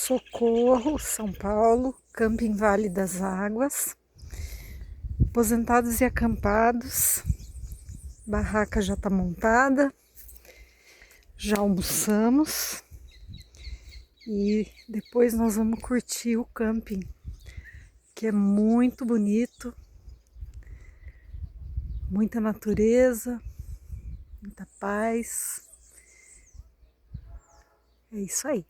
Socorro, São Paulo, Camping Vale das Águas, aposentados e acampados, barraca já está montada, já almoçamos e depois nós vamos curtir o camping, que é muito bonito, muita natureza, muita paz, é isso aí.